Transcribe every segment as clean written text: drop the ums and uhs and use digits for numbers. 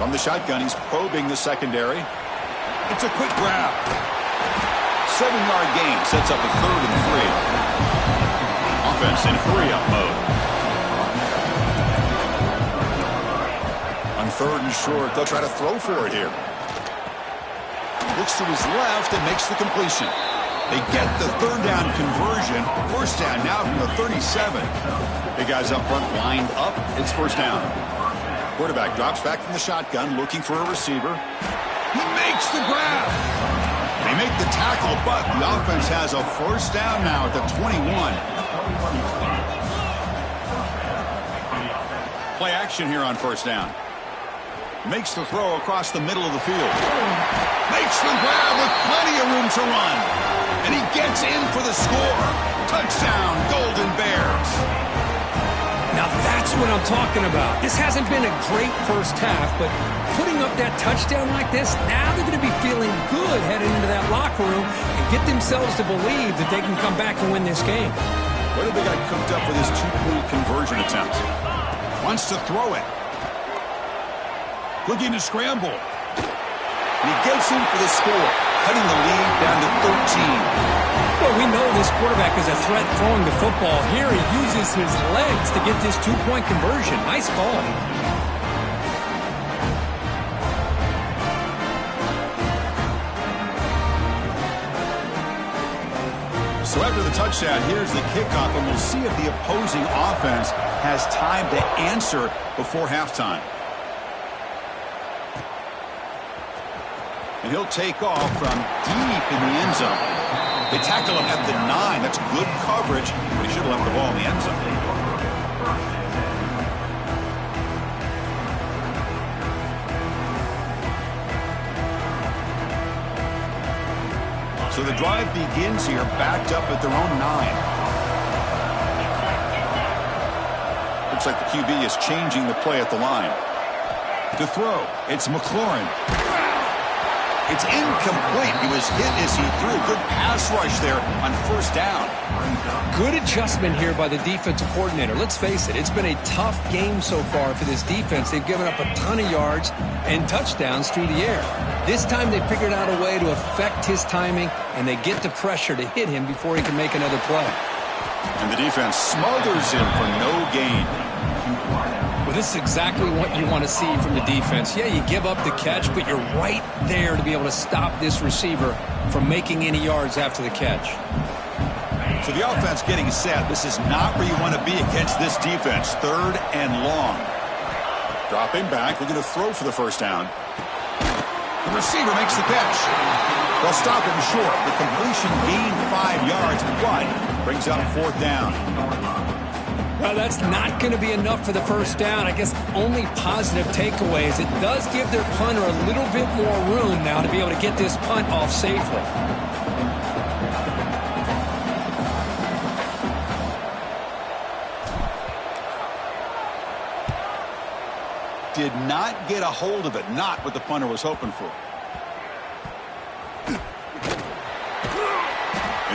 From the shotgun, he's probing the secondary. It's a quick grab. 7-yard gain sets up a 3rd and 3. Offense in hurry-up mode. On 3rd and short, they'll try to throw for it here. Looks to his left and makes the completion. They get the 3rd down conversion. 1st down now from the 37. Big guys up front lined up. It's 1st down. Quarterback drops back from the shotgun, looking for a receiver. He makes the grab. They make the tackle, but the offense has a 1st down now at the 21. Play action here on 1st down. Makes the throw across the middle of the field. Makes the grab with plenty of room to run. And he gets in for the score. Touchdown, Golden Bears. Now that's what I'm talking about. This hasn't been a great first half, but putting up that touchdown like this, now they're going to be feeling good heading into that locker room and get themselves to believe that they can come back and win this game. What have they got cooked up with his 2-point conversion attempt? Wants to throw it. Looking to scramble. And he gets in for the score, cutting the lead down to 13. Well, we know this quarterback is a threat throwing the football. Here he uses his legs to get this 2-point conversion. Nice call. So after the touchdown, here's the kickoff, and we'll see if the opposing offense has time to answer before halftime. And he'll take off from deep in the end zone. They tackle him at the 9. That's good coverage, but he should have left the ball in the end zone. So the drive begins here, backed up at their own 9. Looks like the QB is changing the play at the line. To throw, it's McLaurin. It's incomplete. He was hit as he threw. Good pass rush there on 1st down. Good adjustment here by the defensive coordinator. Let's face it, it's been a tough game so far for this defense. They've given up a ton of yards and touchdowns through the air. This time they figured out a way to affect his timing, and they get the pressure to hit him before he can make another play. And the defense smothers him for no gain. Well, this is exactly what you want to see from the defense. Yeah, you give up the catch, but you're right there to be able to stop this receiver from making any yards after the catch. So the offense getting set. This is not where you want to be against this defense. 3rd and long. Dropping back, looking to throw for the 1st down. The receiver makes the catch. They'll stop him short. The completion gained 5 yards, but brings up 4th down. Well, that's not going to be enough for the 1st down. I guess only positive takeaway is it does give their punter a little bit more room now to be able to get this punt off safely. Did not get a hold of it. Not what the punter was hoping for.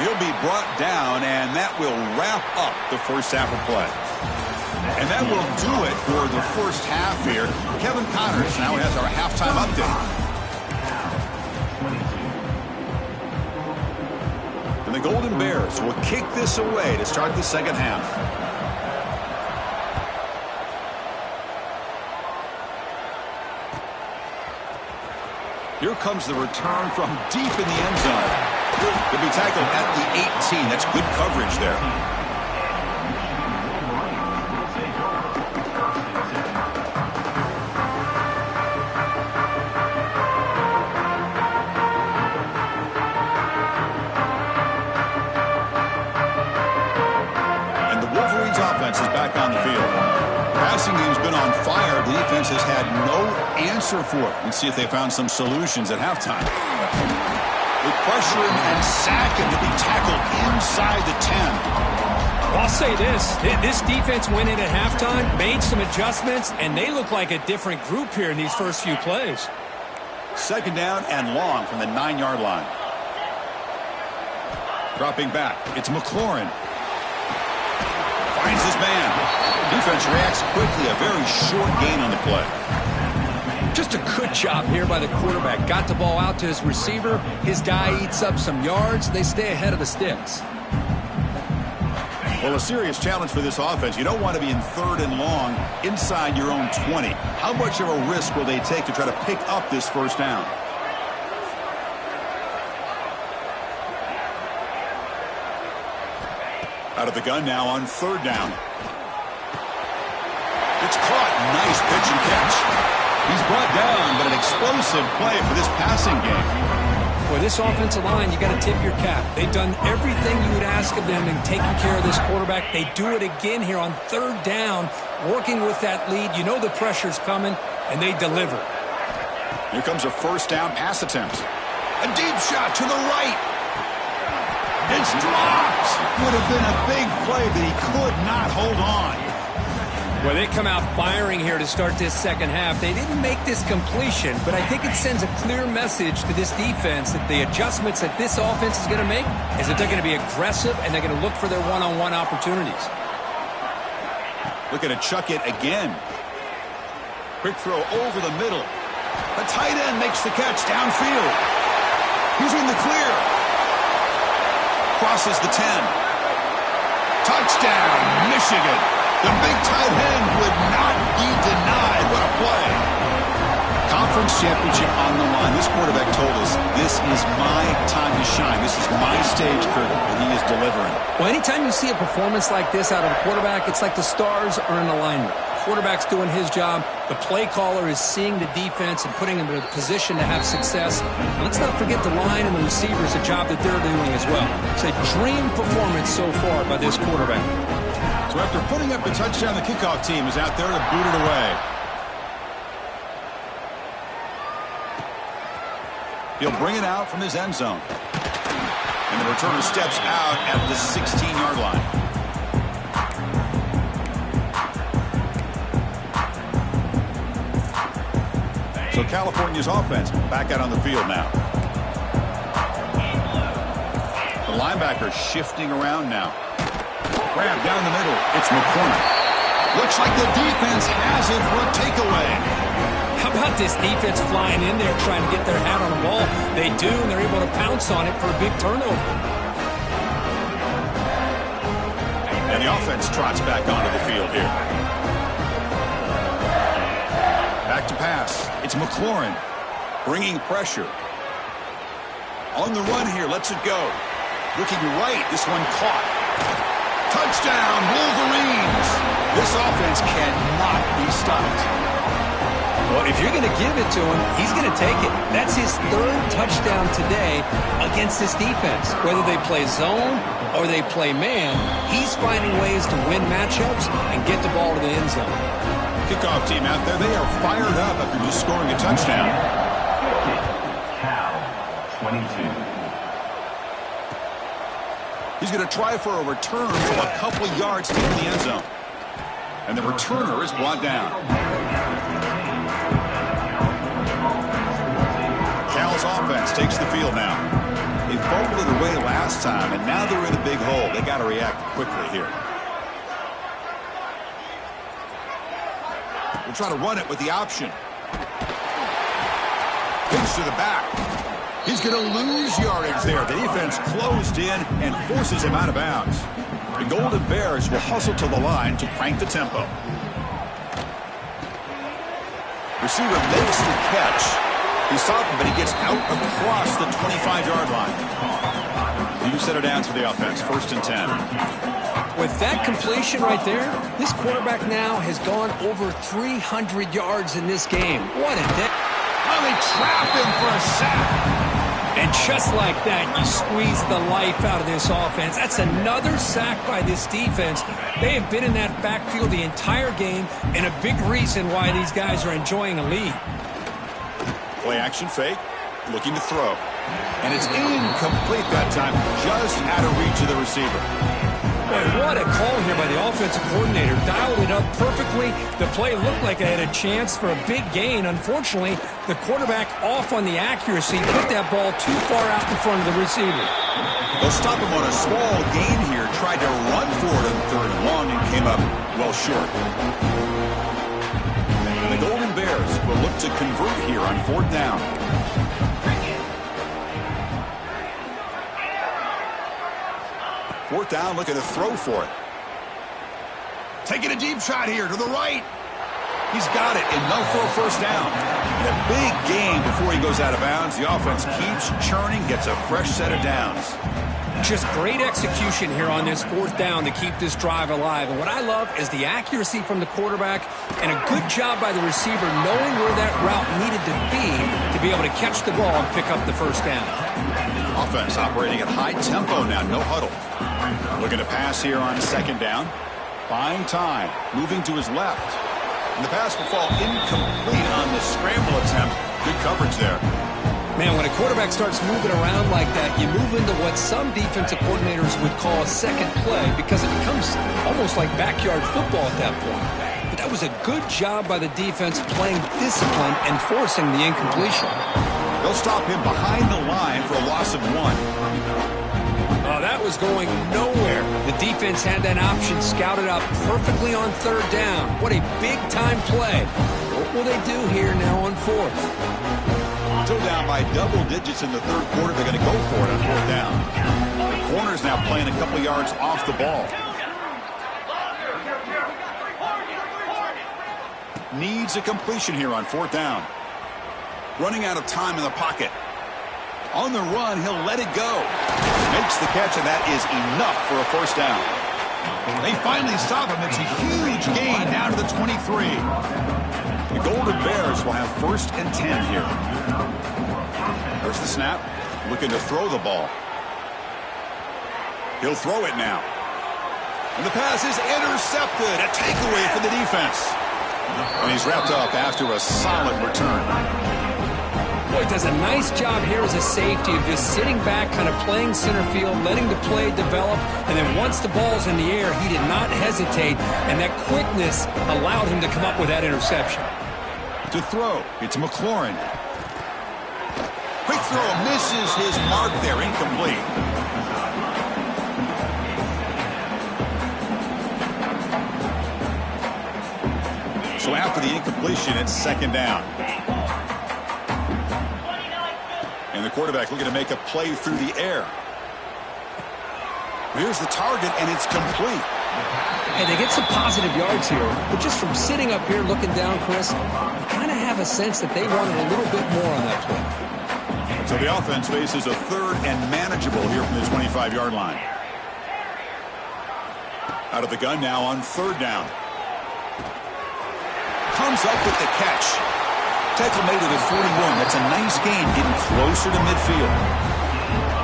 He'll be brought down, and that will wrap up the 1st half of play. And that will do it for the 1st half here. Kevin Connors now has our halftime update. And the Golden Bears will kick this away to start the 2nd half. Here comes the return from deep in the end zone. He'll be tackled at the 18. That's good coverage there. And the Wolverines offense is back on the field. Passing game's been on fire. The defense has had no answer for it. Let's see if they found some solutions at halftime. They pressure him and sack him to be tackled inside the 10. Well, I'll say this defense went in at halftime, made some adjustments, and they look like a different group here in these first few plays. 2nd down and long from the 9-yard line. Dropping back, it's McLaurin. Finds his man. Defense reacts quickly, a very short gain on the play. Just a good job here by the quarterback. Got the ball out to his receiver. His guy eats up some yards. They stay ahead of the sticks. Well, a serious challenge for this offense. You don't want to be in 3rd and long inside your own 20. How much of a risk will they take to try to pick up this first down? Out of the gun now on 3rd down. It's caught. Nice pitch and catch. He's brought down, but an explosive play for this passing game. For this offensive line, you got to tip your cap. They've done everything you would ask of them in taking care of this quarterback. They do it again here on 3rd down, working with that lead. You know the pressure's coming, and they deliver. Here comes a first down pass attempt. A deep shot to the right. It's dropped. Would have been a big play, but he could not hold on. Well, they come out firing here to start this second half. They didn't make this completion, but I think it sends a clear message to this defense that the adjustments that this offense is going to make is that they're going to be aggressive and they're going to look for their one-on-one opportunities. Looking to chuck it again. Quick throw over the middle. A tight end makes the catch downfield. He's in the clear. Crosses the 10. Touchdown, Michigan. The big tight end would not be denied. What a play. Conference championship on the line. This quarterback told us, this is my time to shine. This is my stage curtain, and he is delivering. Well, anytime you see a performance like this out of a quarterback, it's like the stars are in alignment. Quarterback's doing his job. The play caller is seeing the defense and putting him in a position to have success. And let's not forget the line and the receivers, the job that they're doing as well. It's a dream performance so far by this quarterback. So after putting up the touchdown, the kickoff team is out there to boot it away. He'll bring it out from his end zone. And the returner steps out at the 16-yard line. So California's offense back out on the field now. The linebacker shifting around now. Grab down the middle. It's McCormick. Looks like the defense has it for a takeaway. How about this defense flying in there trying to get their hat on the ball? They do, and they're able to pounce on it for a big turnover. And the offense trots back onto the field here. Back to pass. It's McLaurin bringing pressure. On the run here, lets it go. Looking right, this one caught. Touchdown, Wolverines! This offense cannot be stopped. Well, if you're going to give it to him, he's going to take it. That's his 3rd touchdown today against this defense. Whether they play zone or they play man, he's finding ways to win matchups and get the ball to the end zone. Kickoff team out there, they are fired up after just scoring a touchdown. Cal, 22. He's going to try for a return from a couple yards to the end zone. And the returner is brought down. Cal's offense takes the field now. They fumbled it away last time, and now they're in a big hole. They got to react quickly here. We'll try to run it with the option. Pitch to the back. He's going to lose yardage there. The defense closed in and forces him out of bounds. The Golden Bears will hustle to the line to crank the tempo. Receiver makes the catch. He's stopped, but he gets out across the 25-yard line. You set it down to the offense. 1st and 10. With that completion right there, this quarterback now has gone over 300 yards in this game. What a day. Well, they trap him for a sack. And just like that, you squeeze the life out of this offense. That's another sack by this defense. They have been in that backfield the entire game, and a big reason why these guys are enjoying a lead. Play action fake, looking to throw. And it's incomplete that time, just out of reach of the receiver. Boy, what a call here by the offensive coordinator. Dialed it up perfectly. The play looked like it had a chance for a big gain. Unfortunately, the quarterback off on the accuracy, put that ball too far out in front of the receiver. They'll stop him on a small gain here. Tried to run for it on 3rd and long and came up well short. The Golden Bears will look to convert here on 4th down. Fourth down, looking to throw for it. Taking a deep shot here to the right. He's got it. Enough for a first down. And a big gain before he goes out of bounds. The offense keeps churning, gets a fresh set of downs. Just great execution here on this 4th down to keep this drive alive. And what I love is the accuracy from the quarterback and a good job by the receiver knowing where that route needed to be able to catch the ball and pick up the first down. Offense operating at high tempo now, no huddle. Looking to pass here on 2nd down. Buying time, moving to his left. And the pass will fall incomplete on the scramble attempt. Good coverage there. Man, when a quarterback starts moving around like that, you move into what some defensive coordinators would call a second play because it becomes almost like backyard football at that point. But that was a good job by the defense playing discipline and forcing the incompletion. They'll stop him behind the line for a loss of 1. Oh, that was going nowhere. The defense had that option scouted out perfectly on 3rd down. What a big-time play. What will they do here now on 4th? Still down by double digits in the 3rd quarter. They're going to go for it on 4th down. The corner's now playing a couple yards off the ball. Needs a completion here on 4th down. Running out of time in the pocket. On the run, he'll let it go. Makes the catch, and that is enough for a first down. They finally stop him. It's a huge gain down to the 23. The Golden Bears will have 1st and 10 here. There's the snap. Looking to throw the ball. He'll throw it now. And the pass is intercepted. A takeaway for the defense. And he's wrapped up after a solid return. Boy, does a nice job here as a safety of just sitting back, kind of playing center field, letting the play develop, and then once the ball's in the air, he did not hesitate, and that quickness allowed him to come up with that interception. To throw, it's McLaurin. Quick throw, misses his mark there, incomplete. So after the incompletion, it's 2nd down. And the quarterback looking to make a play through the air. Here's the target, and it's complete. Hey, they get some positive yards here, but just from sitting up here looking down, Chris, you kind of have a sense that they wanted a little bit more on that play. So the offense faces a 3rd and manageable here from the 25-yard line. Out of the gun now on 3rd down. Comes up with the catch. Tackle made it at 41. That's a nice gain, getting closer to midfield.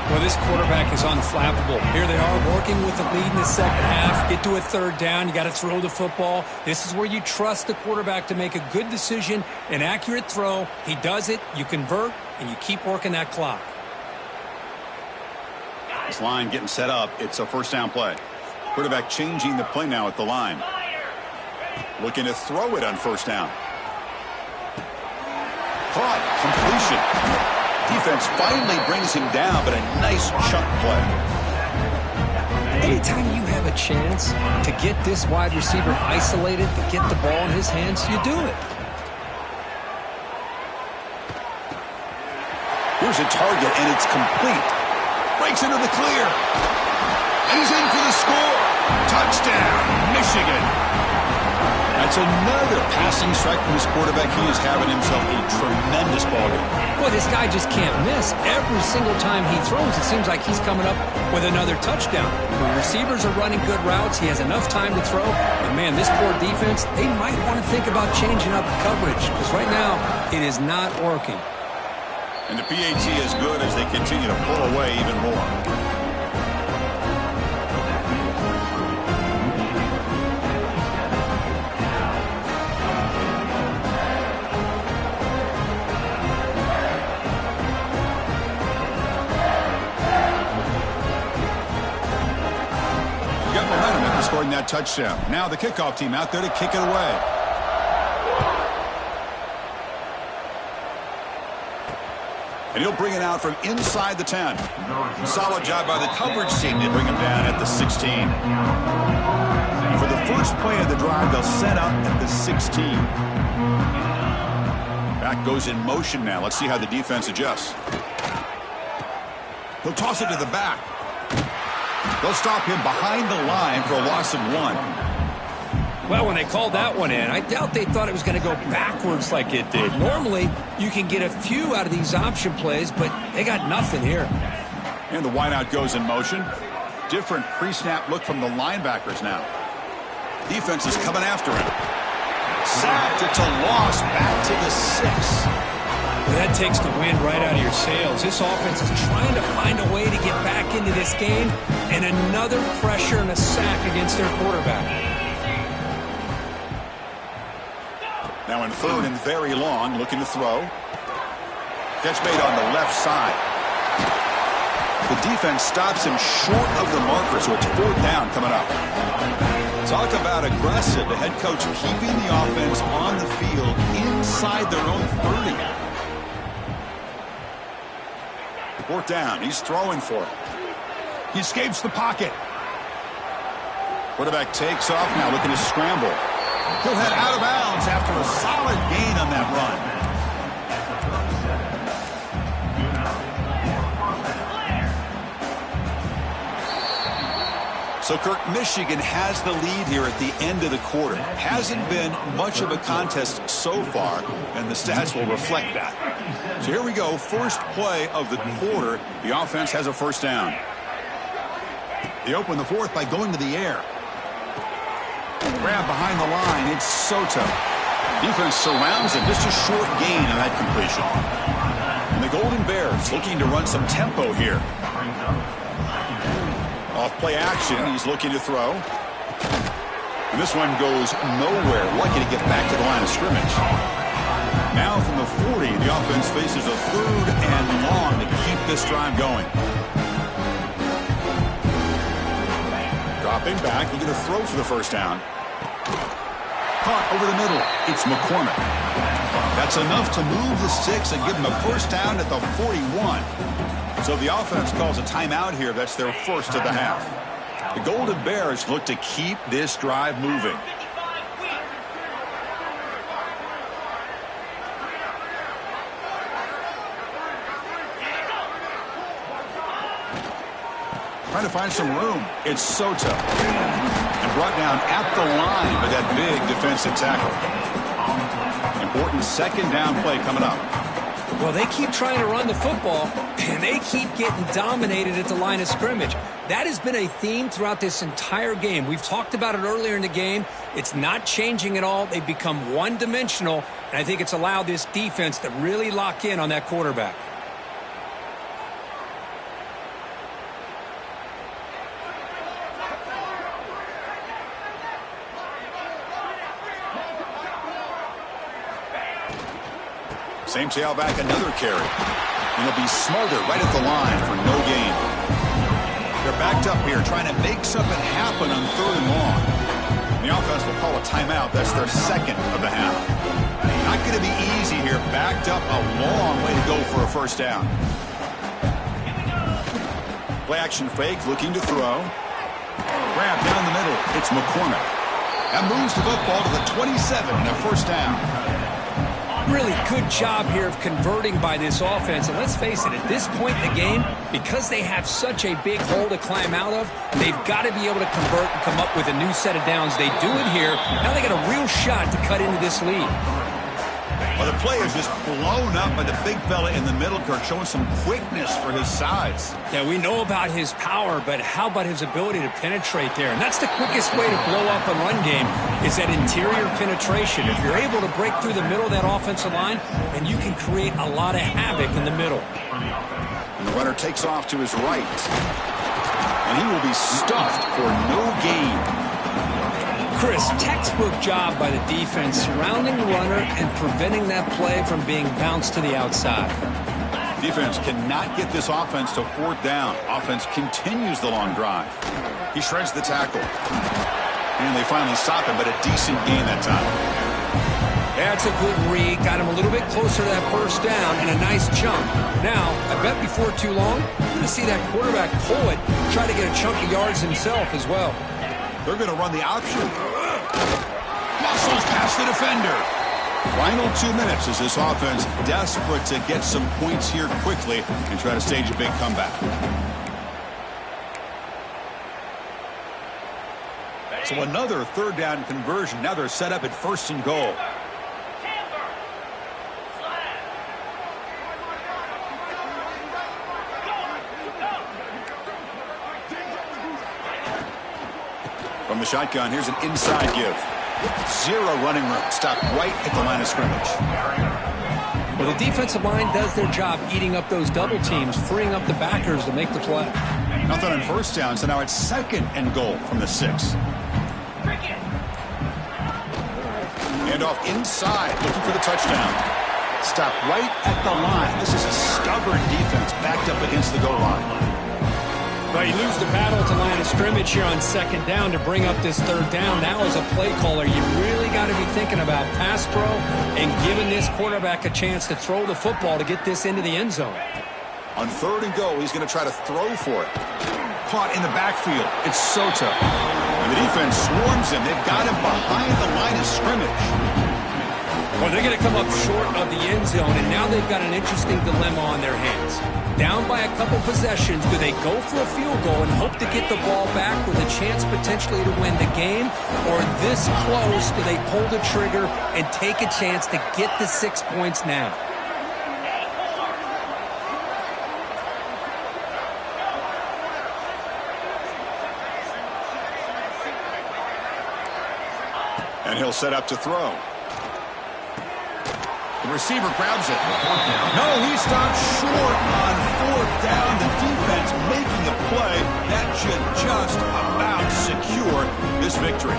Well, this quarterback is unflappable. Here they are working with the lead in the 2nd half. Get to a 3rd down. You got to throw the football. This is where you trust the quarterback to make a good decision, an accurate throw. He does it, you convert, and you keep working that clock. This line getting set up. It's a first down play. Quarterback changing the play now at the line. Looking to throw it on 1st down. Caught. Completion. Defense finally brings him down, but a nice chunk play. Anytime you have a chance to get this wide receiver isolated, to get the ball in his hands, you do it. Here's a target, and it's complete. Breaks into the clear. And he's in for the score. Touchdown, Michigan. That's another passing strike from his quarterback. He is having himself a tremendous ball game. Boy, this guy just can't miss. Every single time he throws, it seems like he's coming up with another touchdown. The receivers are running good routes. He has enough time to throw. But, man, this poor defense, they might want to think about changing up coverage because right now it is not working. And the PAT is good as they continue to pull away even more. Got momentum after scoring that touchdown. Now the kickoff team out there to kick it away. And he'll bring it out from inside the 10. Solid job by the coverage team to bring him down at the 16. And for the first play of the drive, they'll set up at the 16. Back goes in motion now. Let's see how the defense adjusts. He'll toss it to the back. They'll stop him behind the line for a loss of 1. Well, when they called that one in, I doubt they thought it was going to go backwards like it did. Normally, you can get a few out of these option plays, but they got nothing here. And the wideout goes in motion. Different pre-snap look from the linebackers now. Defense is coming after him. Sacked. It's a loss back to the 6. That takes the wind right out of your sails. This offense is trying to find a way to get back into this game, and another pressure and a sack against their quarterback. Now in 3rd and very long, looking to throw. Catch made on the left side. The defense stops him short of the marker, so it's 4th down coming up. Talk about aggressive. The head coach keeping the offense on the field inside their own 30. 4th down. He's throwing for it. He escapes the pocket. Quarterback takes off now, looking to scramble. He'll head out of bounds after a solid gain on that run. So, Kirk, Michigan has the lead here at the end of the quarter. Hasn't been much of a contest so far, and the stats will reflect that. So here we go, first play of the quarter. The offense has a 1st down. They open the 4th by going to the air. Grab behind the line. It's Soto. Defense surrounds him. Just a short gain on that completion. And the Golden Bears looking to run some tempo here. Off play action. He's looking to throw. And this one goes nowhere. Lucky to get back to the line of scrimmage. Now from the 40, the offense faces a 3rd and long to keep this drive going. Dropping back, looking to throw for the 1st down. Caught over the middle. It's McCormick. That's enough to move the 6 and give him a 1st down at the 41. So the offense calls a timeout here. That's their 1st of the half. The Golden Bears look to keep this drive moving. Trying to find some room. It's Soto. And brought down at the line by that big defensive tackle. Important 2nd down play coming up. Well, they keep trying to run the football, and they keep getting dominated at the line of scrimmage. That has been a theme throughout this entire game. We've talked about it earlier in the game. It's not changing at all. They've become one-dimensional, and I think it's allowed this defense to really lock in on that quarterback. Same tailback, another carry. And he'll be smothered right at the line for no gain. They're backed up here trying to make something happen on 3rd and long. The offense will call a timeout. That's their 2nd of the half. Not going to be easy here. Backed up a long way to go for a 1st down. Play action fake, looking to throw. Grab down the middle. It's McCormick. That moves the football to the 27 and a 1st down. Really good job here of converting by this offense. And let's face it, at this point in the game, because they have such a big hole to climb out of, they've got to be able to convert and come up with a new set of downs. They do it here. Now they got a real shot to cut into this lead. Well, the play is just blown up by the big fella in the middle, Kirk, showing some quickness for his size. Yeah, we know about his power, but how about his ability to penetrate there? And that's the quickest way to blow up a run game is that interior penetration. If you're able to break through the middle of that offensive line, then you can create a lot of havoc in the middle. And the runner takes off to his right. And he will be stuffed for no gain. Chris, textbook job by the defense surrounding the runner and preventing that play from being bounced to the outside. Defense cannot get this offense to 4th down. Offense continues the long drive. He shreds the tackle. And they finally stop him, but a decent gain that time. That's a good read. Got him a little bit closer to that 1st down and a nice jump. Now, I bet before too long, you're going to see that quarterback pull it, try to get a chunk of yards himself as well. They're going to run the option. Muscles past the defender. Final 2 minutes as this offense desperate to get some points here quickly and try to stage a big comeback. So another third down conversion. Now they're set up at 1st and goal. From the shotgun, here's an inside give. 0 running room. Stopped right at the line of scrimmage. Well, the defensive line does their job eating up those double teams, freeing up the backers to make the play. Nothing on 1st down, so now it's 2nd and goal from the 6. Hand off inside, looking for the touchdown. Stopped right at the line. This is a stubborn defense backed up against the goal line. But you lose the battle at the line of scrimmage here on 2nd down to bring up this 3rd down. Now as a play caller, you really got to be thinking about pass pro and giving this quarterback a chance to throw the football to get this into the end zone. On 3rd and goal, he's going to try to throw for it. Caught in the backfield. It's Soto. And the defense swarms him. They've got him behind the line of scrimmage. Well, they're going to come up short of the end zone, and now they've got an interesting dilemma on their hands. Down by a couple possessions, do they go for a field goal and hope to get the ball back with a chance potentially to win the game? Or this close, do they pull the trigger and take a chance to get the 6 points now? And he'll set up to throw. The receiver grabs it. No, he stopped short on 4th down. The defense making a play that should just about secure this victory.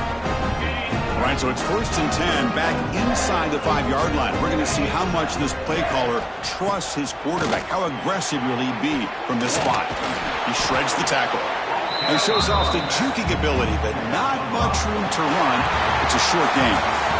All right, so it's 1st and 10 back inside the 5-yard line. We're going to see how much this play caller trusts his quarterback. How aggressive will he be from this spot? He shreds the tackle and shows off the juking ability, but not much room to run. It's a short game.